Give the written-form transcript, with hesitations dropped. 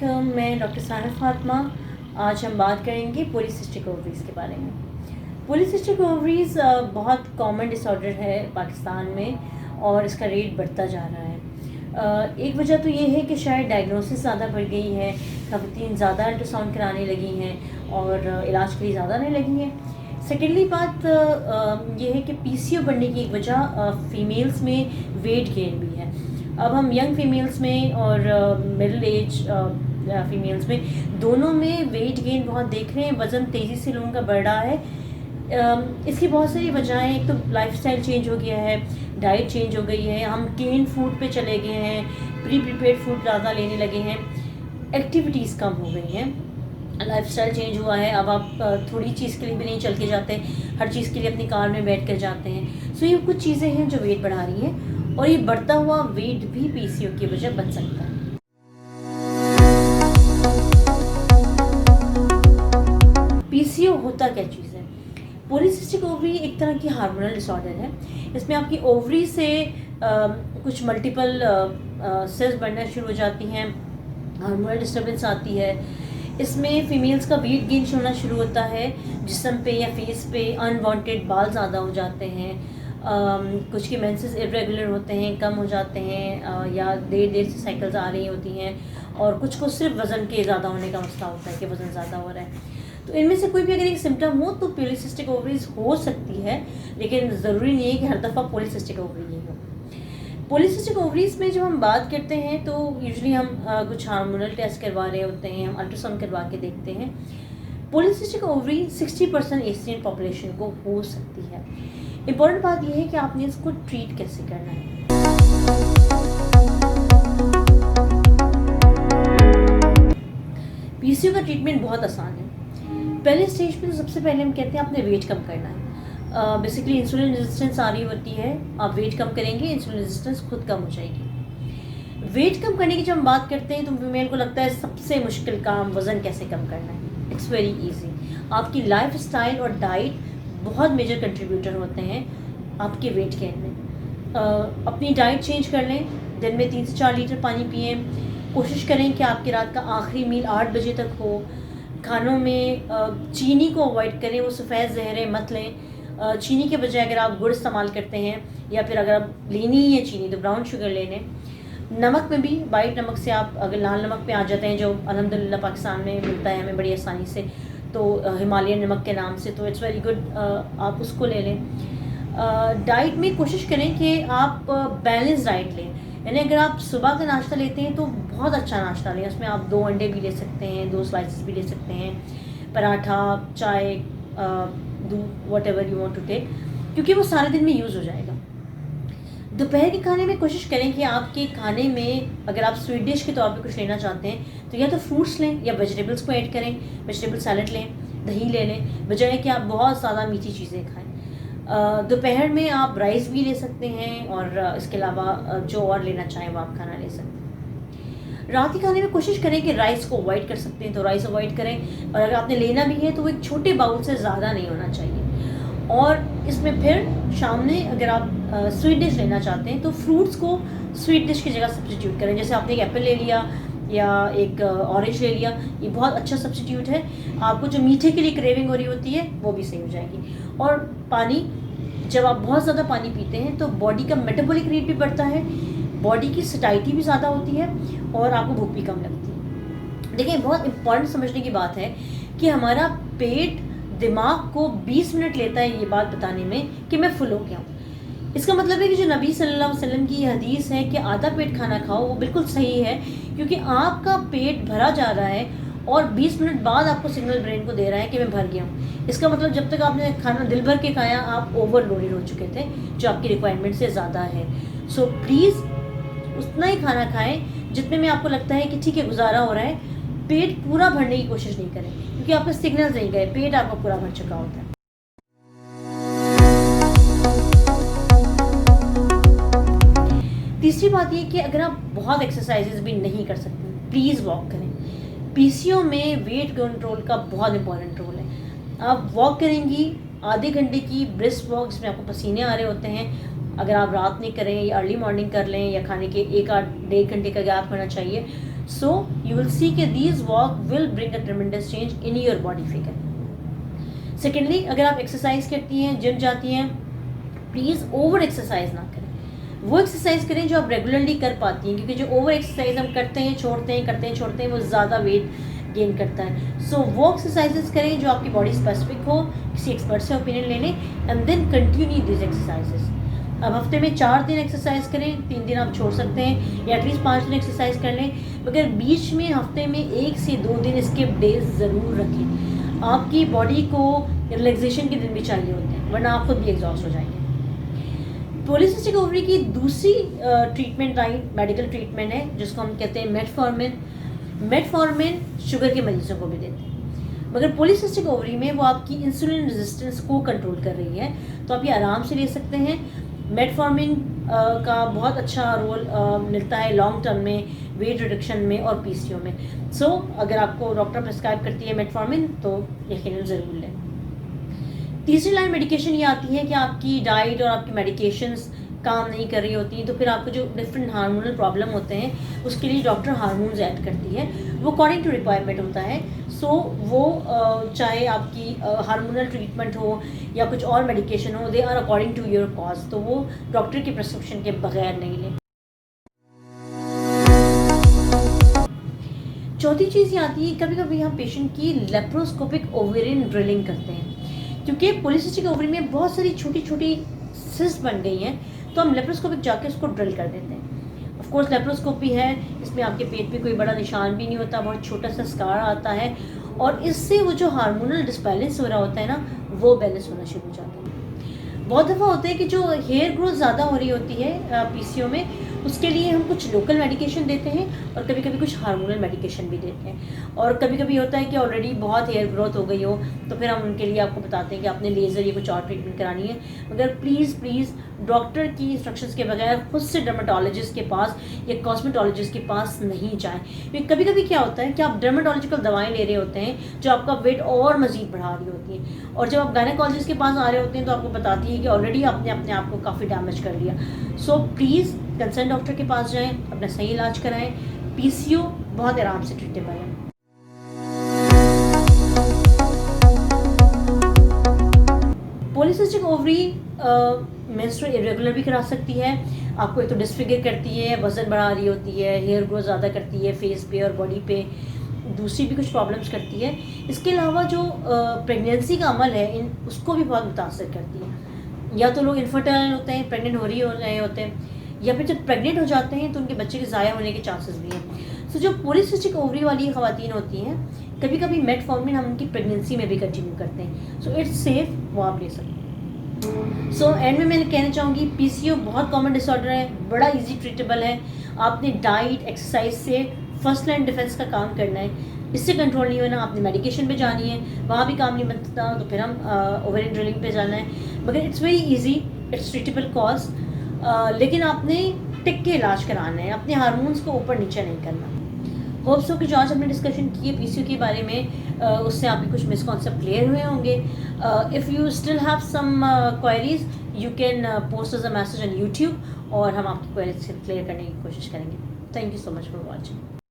अस्सलामुअलैकुम, मैं डॉक्टर सारा फातिमा। आज हम बात करेंगे पॉलीसिस्टिक ओवरीज़ के बारे में। पॉलीसिस्टिक ओवरीज़ बहुत कॉमन डिसऑर्डर है पाकिस्तान में और इसका रेट बढ़ता जा रहा है। एक वजह तो ये है कि शायद डायग्नोसिस ज़्यादा बढ़ गई है, ख़वातीन ज़्यादा अल्ट्रासाउंड कराने लगी हैं और इलाज के लिए ज़्यादा आने लगी हैं। सेकेंडली बात ये है कि पीसीओ बढ़ने की एक वजह फ़ीमेल्स में वेट गेन भी है। अब हम यंग फीमेल्स में और मिडिल एज फीमेल्स में दोनों में वेट गेन बहुत देख रहे हैं। वज़न तेज़ी से लोगों का बढ़ रहा है। इसकी बहुत सारी वजहें, एक तो लाइफस्टाइल चेंज हो गया है, डाइट चेंज हो गई है, हम केन फूड पे चले गए हैं, प्री प्रिपेयर्ड फूड ज़्यादा लेने लगे हैं, एक्टिविटीज़ कम हो गई हैं, लाइफस्टाइल चेंज हुआ है। अब आप थोड़ी चीज़ के लिए भी नहीं चल के जाते, हर चीज़ के लिए अपनी कार में बैठ कर जाते हैं। सो ये कुछ चीज़ें हैं जो वेट बढ़ा रही हैं और ये बढ़ता हुआ वेट भी पीसीओ की वजह बन सकता है। पीसीओ होता क्या चीज़ है? पॉलीसिस्टिक ओवरी एक तरह की हार्मोनल डिसऑर्डर है। इसमें आपकी ओवरी से कुछ मल्टीपल सेल्स बढ़ना शुरू हो जाती हैं, हार्मोनल डिस्टर्बेंस आती है। इसमें फीमेल्स का वेट गेन होना शुरू होता है, जिस्म पे या फेस पे अनवांटेड बाल ज़्यादा हो जाते हैं, कुछ की मेंसेस इरेगुलर होते हैं, कम हो जाते हैं, या देर से साइकिल्स आ रही होती हैं, और कुछ को सिर्फ वज़न के ज़्यादा होने का मसला होता है कि वज़न ज़्यादा हो रहा है। तो इनमें से कोई भी अगर एक सिम्टम हो तो पॉलीसिस्टिक ओवरीज हो सकती है, लेकिन ज़रूरी नहीं है कि हर दफ़ा पॉलीसिस्टिक ओवरी ही हो। पॉलीसिस्टिक ओवरीज में जब हम बात करते हैं तो यूजुअली हम कुछ हार्मोनल टेस्ट करवा रहे होते हैं, हम अल्ट्रासाउंड करवा के देखते हैं। पॉलीसिस्टिक ओवरी 60% एशियन पॉपुलेशन को हो सकती है। इम्पॉर्टेंट बात यह है कि आपने इसको ट्रीट कैसे करना है। पीसीओ का ट्रीटमेंट बहुत आसान है। पहले स्टेज पे तो सबसे पहले हम कहते हैं आपने वेट कम करना है। बेसिकली इंसुलिन रेजिस्टेंस आ रही होती है, आप वेट कम करेंगे, इंसुलिन रेजिस्टेंस खुद कम हो जाएगी। वेट कम करने की जब हम बात करते हैं तो फीमेल को लगता है सबसे मुश्किल काम वज़न कैसे कम करना है। It's very easy. आपकी लाइफ स्टाइल और डाइट बहुत मेजर कंट्रीब्यूटर होते हैं आपके वेट गेन में। अपनी डाइट चेंज कर लें, दिन में 3 से 4 लीटर पानी पिएँ, कोशिश करें कि आपकी रात का आखिरी मील 8 बजे तक हो। खानों में चीनी को अवॉइड करें, वो सफ़ेद ज़हरें मत लें। चीनी के बजाय अगर आप गुड़ इस्तेमाल करते हैं या फिर अगर आप लेनी ही है चीनी तो ब्राउन शुगर ले लें। नमक में भी वाइट नमक से आप अगर लाल नमक पे आ जाते हैं, जो अल्हम्दुलिल्लाह पाकिस्तान में मिलता है हमें बड़ी आसानी से, तो हिमालयन नमक के नाम से, तो इट्स वेरी गुड, आप उसको ले लें। डाइट में कोशिश करें कि आप बैलेंस डाइट लें, यानी अगर आप सुबह का नाश्ता लेते हैं तो बहुत अच्छा नाश्ता लें। उसमें आप 2 अंडे भी ले सकते हैं, 2 स्लाइसेस भी ले सकते हैं, पराठा, चाय, दूध, whatever you want to take, क्योंकि वो सारे दिन में यूज़ हो जाएगा। दोपहर के खाने में कोशिश करें कि आपके खाने में अगर आप स्वीट डिश के तौर पे कुछ लेना चाहते हैं तो या तो फ्रूट्स लें या वेजिटेबल्स को ऐड करें, वेजिटेबल सैलड लें, दही ले लें, बजाय कि आप बहुत ज़्यादा मीठी चीज़ें खाएँ। दोपहर में आप राइस भी ले सकते हैं और इसके अलावा जो और लेना चाहें वो आप खाना ले सकते हैं। रात के खाने में कोशिश करें कि राइस को अवॉइड कर सकते हैं तो राइस अवॉइड करें, और अगर आपने लेना भी है तो वो एक छोटे बाउल से ज़्यादा नहीं होना चाहिए। और इसमें फिर शाम में अगर आप स्वीट डिश लेना चाहते हैं तो फ्रूट्स को स्वीट डिश की जगह सब्स्टिट्यूट करें। जैसे आपने एक एप्पल ले लिया या एक ऑरेंज ले लिया, ये बहुत अच्छा सब्स्टिट्यूट है। आपको जो मीठे के लिए क्रेविंग हो रही होती है वो भी सही हो जाएगी। और पानी, जब आप बहुत ज़्यादा पानी पीते हैं तो बॉडी का मेटाबॉलिक रेट भी बढ़ता है, बॉडी की सटाइटी भी ज़्यादा होती है और आपको भूख भी कम लगती है। देखिए, बहुत इंपॉर्टेंट समझने की बात है कि हमारा पेट दिमाग को 20 मिनट लेता है ये बात बताने में कि मैं फुल हो गया हूँ। इसका मतलब है कि जो नबी सल्लल्लाहु अलैहि वसल्लम की हदीस है कि आधा पेट खाना खाओ, वो बिल्कुल सही है, क्योंकि आपका पेट भरा जा रहा है और 20 मिनट बाद आपको सिग्नल ब्रेन को दे रहा है कि मैं भर गया हूँ। इसका मतलब जब तक आपने खाना दिल भर के खाया आप ओवरलोडेड हो चुके थे, जो आपकी रिक्वायरमेंट से ज़्यादा है। सो प्लीज़ उतना ही खाना खाएं जितने में आपको लगता है कि ठीक है गुजारा हो रहा है। पेट पूरा भरने की कोशिश नहीं करें, क्योंकि आपके सिग्नल्स नहीं गए, पेट आपका पूरा भर चुका होता है। तीसरी बात ये कि अगर आप बहुत एक्सरसाइजेज भी नहीं कर सकते, प्लीज़ वॉक करें। पीसीओ में वेट कंट्रोल का बहुत इंपॉर्टेंट रोल है। आप वॉक करेंगी, आधे घंटे की ब्रिस्क वॉक जिसमें आपको पसीने आ रहे होते हैं, अगर आप रात में करें या अर्ली मॉर्निंग कर लें या खाने के 1-1.5 घंटे का गैप होना चाहिए, So you will see कि these walk will bring a tremendous change in your body figure. Secondly, अगर आप एक्सरसाइज करती हैं, जिम जाती हैं, प्लीज़ ओवर एक्सरसाइज ना करें. वो एक्सरसाइज करें जो आप रेगुलरली कर पाती हैं, क्योंकि जो ओवर एक्सरसाइज हम करते हैं, छोड़ते हैं, वो ज़्यादा वेट गेन करता है. सो वो एक्सरसाइजेस करें जो आपकी बॉडी स्पेसिफिक हो, किसी एक्सपर्ट से ओपिनियन ले लें, and then continue this exercises. अब हफ्ते में 4 दिन एक्सरसाइज करें, 3 दिन आप छोड़ सकते हैं, या एटलीस्ट 5 दिन एक्सरसाइज कर लें, मगर बीच में हफ्ते में 1 से 2 दिन स्किप डेज ज़रूर रखें. आपकी बॉडी को रिलैक्सेशन के दिन भी चाहिए होते हैं, वरना आप खुद भी एग्जॉस्ट हो जाएंगे. पॉलीसिस्टिक ओवरी की दूसरी ट्रीटमेंट लाइन मेडिकल ट्रीटमेंट है, जिसको हम कहते हैं मेटफॉर्मिन. मेटफॉर्मिन शुगर के मरीजों को भी देते हैं, मगर पॉलीसिस्टिक ओवरी में वो आपकी इंसुलिन रेजिस्टेंस को कंट्रोल कर रही है, तो आप ये आराम से ले सकते हैं. मेटफॉर्मिन का बहुत अच्छा रोल मिलता है लॉन्ग टर्म में वेट रिडक्शन में और पीसीओ में. सो अगर आपको डॉक्टर प्रिस्क्राइब करती है मेटफॉर्मिन, तो यकीनन ज़रूर लें. तीसरी लाइन मेडिकेशन ये आती है कि आपकी डाइट और आपकी मेडिकेशंस काम नहीं कर रही होती, तो फिर आपको जो डिफरेंट हार्मोनल प्रॉब्लम होते हैं उसके लिए डॉक्टर हार्मोन्स ऐड करती है. वो अकॉर्डिंग टू रिक्वायरमेंट होता है. सो वो चाहे आपकी हार्मोनल ट्रीटमेंट हो या कुछ और मेडिकेशन हो, they are according to your cause, तो वो डॉक्टर की प्रिस्क्रिप्शन के बगैर नहीं लें. चौथी चीज़ ये आती है, कभी कभी हम पेशेंट की लेप्रोस्कोपिक ओवेरियन ड्रिलिंग करते हैं, क्योंकि पॉलीसिस्टिक ओवरी में बहुत सारी छोटी छोटी सिस्ट बन गई हैं, तो हम लेप्रोस्कोपिक जाके उसको ड्रिल कर देते हैं. ऑफ कोर्स लेप्रोस्कोपी है, इसमें आपके पेट पे कोई बड़ा निशान भी नहीं होता, बहुत छोटा सा स्कार आता है, और इससे वो जो हार्मोनल डिसबैलेंस हो रहा होता है ना, वो बैलेंस होना शुरू हो जाता है. बहुत दफ़ा होता है कि जो हेयर ग्रोथ ज़्यादा हो रही होती है पीसीओ में, उसके लिए हम कुछ लोकल मेडिकेशन देते हैं और कभी कभी कुछ हार्मोनल मेडिकेशन भी देते हैं. और कभी कभी होता है कि ऑलरेडी बहुत हेयर ग्रोथ हो गई हो, तो फिर हम उनके लिए आपको बताते हैं कि आपने लेज़र या कुछ और ट्रीटमेंट करानी है. मगर प्लीज़ डॉक्टर की इंस्ट्रक्शंस के बगैर खुद से डर्मेटोलॉजिस्ट के पास या कॉस्मेटोलॉजिस्ट के पास नहीं जाएं. क्योंकि कभी कभी क्या होता है कि आप डर्मेटोलॉजिकल दवाएं ले रहे होते हैं जो आपका वेट और मज़ीद बढ़ा रही होती हैं, और जब आप गायनेकोलॉजिस्ट के पास आ रहे होते हैं तो आपको बताती है कि ऑलरेडी आपने अपने आप को काफ़ी डैमेज कर लिया. सो प्लीज़ कंसर्न डॉक्टर के पास जाएं, अपना सही इलाज कराएं. पीसीओ बहुत आराम से ट्रीटेबल है. पॉलीसिस्टिक ओवरी मेंस्ट्रुअल इरेगुलर भी करा सकती है. आपको एक तो डिसफिगर करती है, वज़न बढ़ा रही होती है, हेयर ग्रोथ ज़्यादा करती है फेस पे और बॉडी पे, दूसरी भी कुछ प्रॉब्लम्स करती है. इसके अलावा जो प्रेगनेंसी का अमल है उसको भी बहुत मुतासर करती है. या तो लोग इनफर्टाइल होते हैं, प्रेग्नेंट हो रहे होते हैं, या फिर जब प्रेग्नेंट हो जाते हैं तो उनके बच्चे के ज़ाया होने के चांसेस भी हैं. सो जो पॉलीसिस्टिक ओवरी वाली ख़वातीन होती हैं, कभी कभी मेटफॉर्मिन हम उनकी प्रेगनेंसी में भी कंटिन्यू करते हैं. सो इट्स सेफ, वो आप ले सकते हैं. सो एंड में मैं कहना चाहूँगी, पीसीओ बहुत कॉमन डिसऑर्डर है, बड़ा इजी ट्रीटेबल है. आपने डाइट एक्सरसाइज से फर्स्ट लाइन डिफेंस का काम करना है. इससे कंट्रोल नहीं होना, आपने मेडिकेशन पे जानी है, वहाँ भी काम नहीं बनता तो फिर हम ओवरियन ड्रिलिंग पे जाना है. मगर it's very easy, it's treatable cause, लेकिन आपने टिक के इलाज कराना है, अपने हार्मोन्स को ऊपर नीचे नहीं करना. होप्स हो कि जो आज हमने डिस्कशन की है पीसीओ के बारे में, उससे आपके कुछ मिसकॉन्सेप्ट क्लियर हुए होंगे. If you still have some queries, you can post us a message on YouTube, और हम आपकी क्वेरीज क्लियर करने की कोशिश करेंगे. Thank you so much for watching.